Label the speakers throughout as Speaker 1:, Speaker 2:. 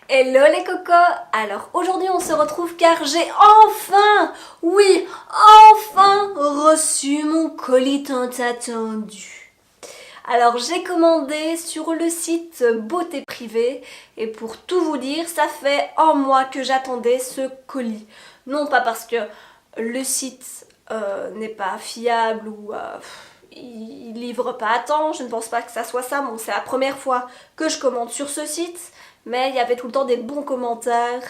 Speaker 1: Hello les cocos. Alors aujourd'hui on se retrouve car j'ai enfin, oui, enfin reçu mon colis tant attendu. Alors j'ai commandé sur le site Beauté Privée et pour tout vous dire, ça fait un mois que j'attendais ce colis. Non pas parce que le site n'est pas fiable ou il livre pas à temps, je ne pense pas que ça soit ça. Bon, c'est la première fois que je commande sur ce site, mais il y avait tout le temps des bons commentaires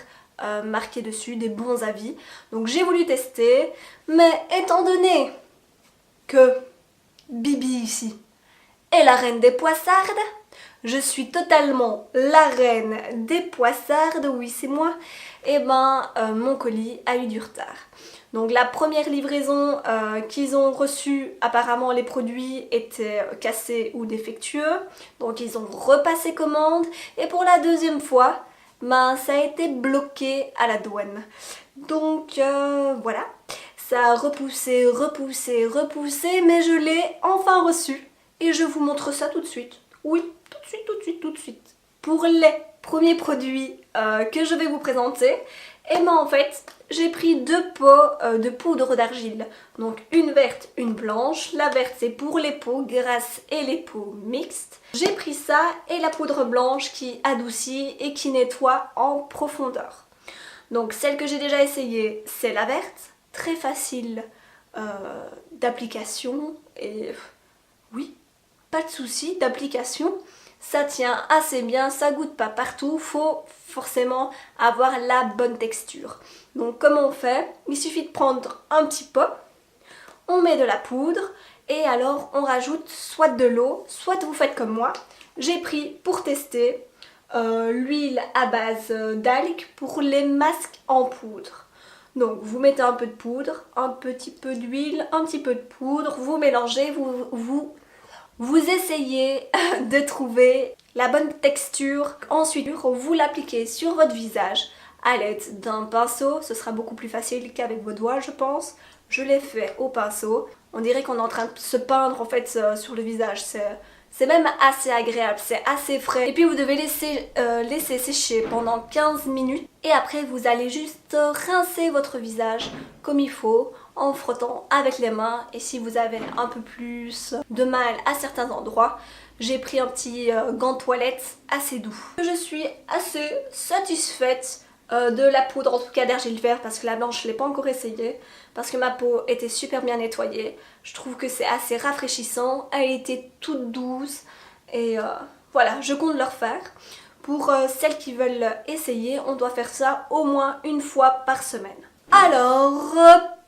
Speaker 1: marqués dessus, des bons avis. Donc j'ai voulu tester, mais étant donné que Bibi ici est la reine des poissardes, je suis totalement la reine des poissardes, oui c'est moi, et mon colis a eu du retard. Donc la première livraison qu'ils ont reçue, apparemment les produits étaient cassés ou défectueux, donc ils ont repassé commande, et pour la deuxième fois, ça a été bloqué à la douane. Donc voilà, ça a repoussé, repoussé, repoussé, mais je l'ai enfin reçu, et je vous montre ça tout de suite. Oui, tout de suite, tout de suite, tout de suite. Pour les premiers produits que je vais vous présenter, en fait, j'ai pris deux pots de poudre d'argile. Donc une verte, une blanche. La verte c'est pour les peaux grasses et les peaux mixtes. J'ai pris ça et la poudre blanche qui adoucit et qui nettoie en profondeur. Donc celle que j'ai déjà essayée, c'est la verte. Très facile d'application et oui, pas de souci d'application. Ça tient assez bien, ça goûte pas partout, faut forcément avoir la bonne texture. Donc comment on fait? Il suffit de prendre un petit pot, on met de la poudre et alors on rajoute soit de l'eau, soit vous faites comme moi. J'ai pris pour tester l'huile à base d'algues pour les masques en poudre. Donc vous mettez un peu de poudre, un petit peu d'huile, un petit peu de poudre, vous mélangez, vous essayez de trouver la bonne texture. Ensuite, vous l'appliquez sur votre visage à l'aide d'un pinceau. Ce sera beaucoup plus facile qu'avec vos doigts, je pense. Je l'ai fait au pinceau. On dirait qu'on est en train de se peindre en fait sur le visage. C'est même assez agréable, c'est assez frais. Et puis vous devez laisser sécher pendant 15 minutes. Et après vous allez juste rincer votre visage comme il faut en frottant avec les mains. Et si vous avez un peu plus de mal à certains endroits, j'ai pris un petit gant de toilette assez doux. Je suis assez satisfaite de la poudre, en tout cas d'argile verte, parce que la blanche je ne l'ai pas encore essayée, parce que ma peau était super bien nettoyée. Je trouve que c'est assez rafraîchissant, elle était toute douce et voilà, je compte le refaire. Pour celles qui veulent essayer, on doit faire ça au moins une fois par semaine. Alors,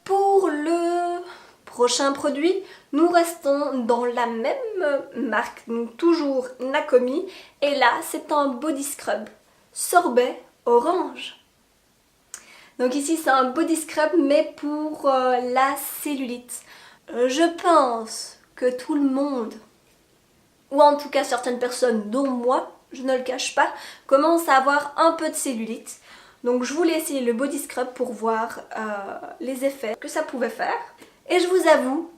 Speaker 1: pour le prochain produit, nous restons dans la même marque, donc toujours Nakomi, et là c'est un body scrub sorbet orange. Donc ici c'est un body scrub mais pour la cellulite. Je pense que tout le monde, ou en tout cas certaines personnes dont moi, je ne le cache pas, commence à avoir un peu de cellulite. Donc je voulais essayer le body scrub pour voir les effets que ça pouvait faire. Et je vous avoue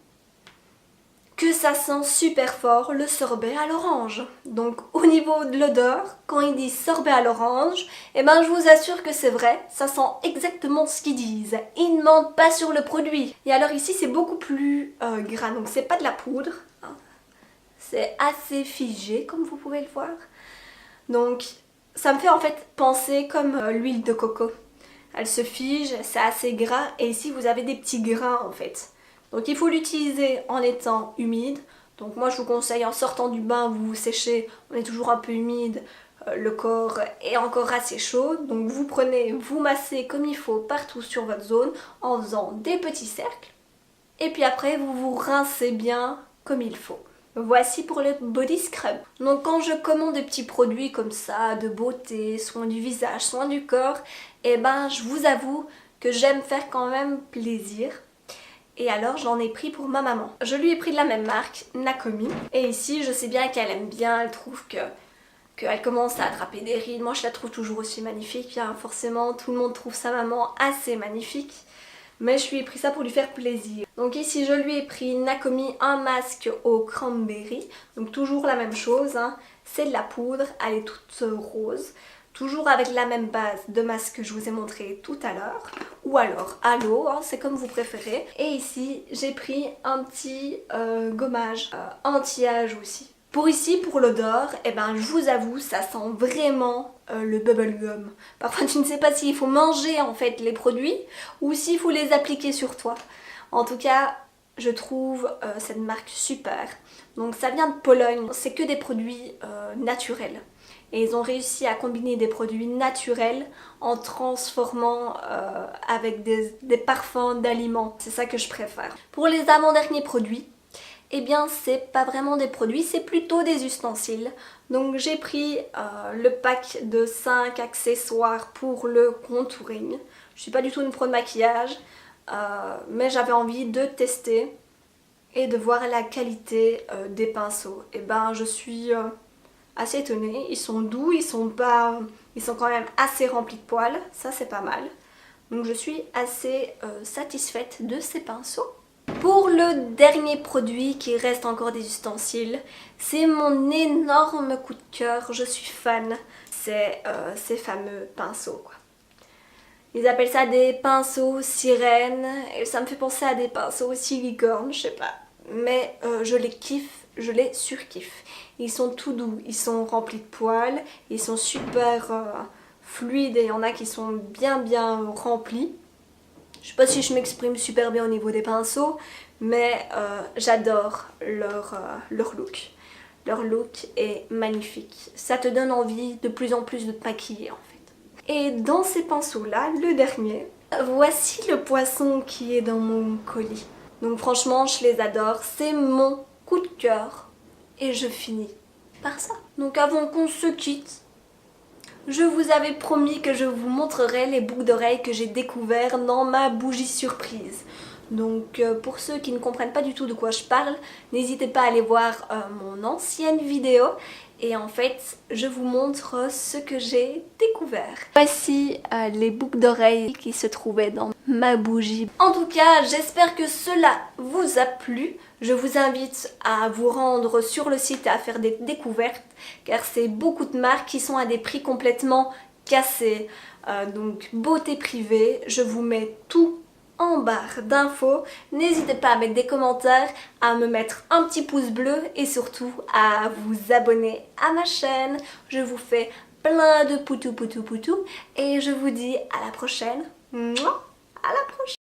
Speaker 1: que ça sent super fort le sorbet à l'orange. Donc au niveau de l'odeur, quand ils disent sorbet à l'orange, je vous assure que c'est vrai, ça sent exactement ce qu'ils disent. Ils ne mentent pas sur le produit. Et alors ici c'est beaucoup plus gras, donc c'est pas de la poudre, hein. C'est assez figé comme vous pouvez le voir. Donc ça me fait en fait penser comme l'huile de coco. Elle se fige, c'est assez gras et ici vous avez des petits grains en fait. Donc il faut l'utiliser en étant humide. Donc moi je vous conseille en sortant du bain, vous vous séchez, on est toujours un peu humide, le corps est encore assez chaud. Donc vous prenez, vous massez comme il faut partout sur votre zone en faisant des petits cercles. Et puis après vous vous rincez bien comme il faut. Voici pour le body scrub. Donc quand je commande des petits produits comme ça, de beauté, soin du visage, soin du corps, je vous avoue que j'aime faire quand même plaisir. Et alors j'en ai pris pour ma maman. Je lui ai pris de la même marque, Nakomi. Et ici je sais bien qu'elle aime bien, elle trouve qu'elle commence à attraper des rides. Moi je la trouve toujours aussi magnifique, hein. Forcément tout le monde trouve sa maman assez magnifique. Mais je lui ai pris ça pour lui faire plaisir. Donc ici je lui ai pris Nakomi un masque au cranberry. Donc toujours la même chose, hein. C'est de la poudre, elle est toute rose. toujours avec la même base de masque que je vous ai montré tout à l'heure, ou alors à l'eau, hein, c'est comme vous préférez. Et ici j'ai pris un petit gommage anti-âge aussi. Pour ici, pour l'odeur, eh ben, je vous avoue, ça sent vraiment le bubblegum. Parfois tu ne sais pas s'il faut manger en fait les produits ou s'il faut les appliquer sur toi. En tout cas, je trouve cette marque super. Donc ça vient de Pologne, c'est que des produits naturels. Et ils ont réussi à combiner des produits naturels en transformant avec des parfums d'aliments. C'est ça que je préfère. Pour les avant-derniers produits, eh bien c'est pas vraiment des produits, c'est plutôt des ustensiles. Donc j'ai pris le pack de 5 accessoires pour le contouring. Je suis pas du tout une pro de maquillage, mais j'avais envie de tester et de voir la qualité des pinceaux. Et ben je suis assez étonnée, ils sont doux, ils sont quand même assez remplis de poils, ça c'est pas mal. Donc je suis assez satisfaite de ces pinceaux. Pour le dernier produit qui reste encore des ustensiles, c'est mon énorme coup de cœur, je suis fan, c'est ces fameux pinceaux quoi. Ils appellent ça des pinceaux sirènes et ça me fait penser à des pinceaux silicorne, je sais pas. Mais je les kiffe, je les surkiffe. Ils sont tout doux, ils sont remplis de poils, ils sont super fluides et il y en a qui sont bien remplis. Je sais pas si je m'exprime super bien au niveau des pinceaux, mais j'adore leur look. Leur look est magnifique. Ça te donne envie de plus en plus de te maquiller en fait. Et dans ces pinceaux-là, le dernier, voici le poisson qui est dans mon colis. Donc franchement, je les adore. C'est mon coup de cœur. Et je finis par ça. Donc avant qu'on se quitte, je vous avais promis que je vous montrerai les boucles d'oreilles que j'ai découvert dans ma bougie surprise. Donc pour ceux qui ne comprennent pas du tout de quoi je parle, n'hésitez pas à aller voir mon ancienne vidéo. Et en fait, je vous montre ce que j'ai découvert. Voici les boucles d'oreilles qui se trouvaient dans ma bougie. En tout cas, j'espère que cela vous a plu. Je vous invite à vous rendre sur le site et à faire des découvertes, car c'est beaucoup de marques qui sont à des prix complètement cassés. Donc beauté privée, je vous mets tout en barre d'infos. N'hésitez pas à mettre des commentaires, à me mettre un petit pouce bleu et surtout à vous abonner à ma chaîne. Je vous fais plein de poutou et je vous dis à la prochaine. Mouah, à la prochaine.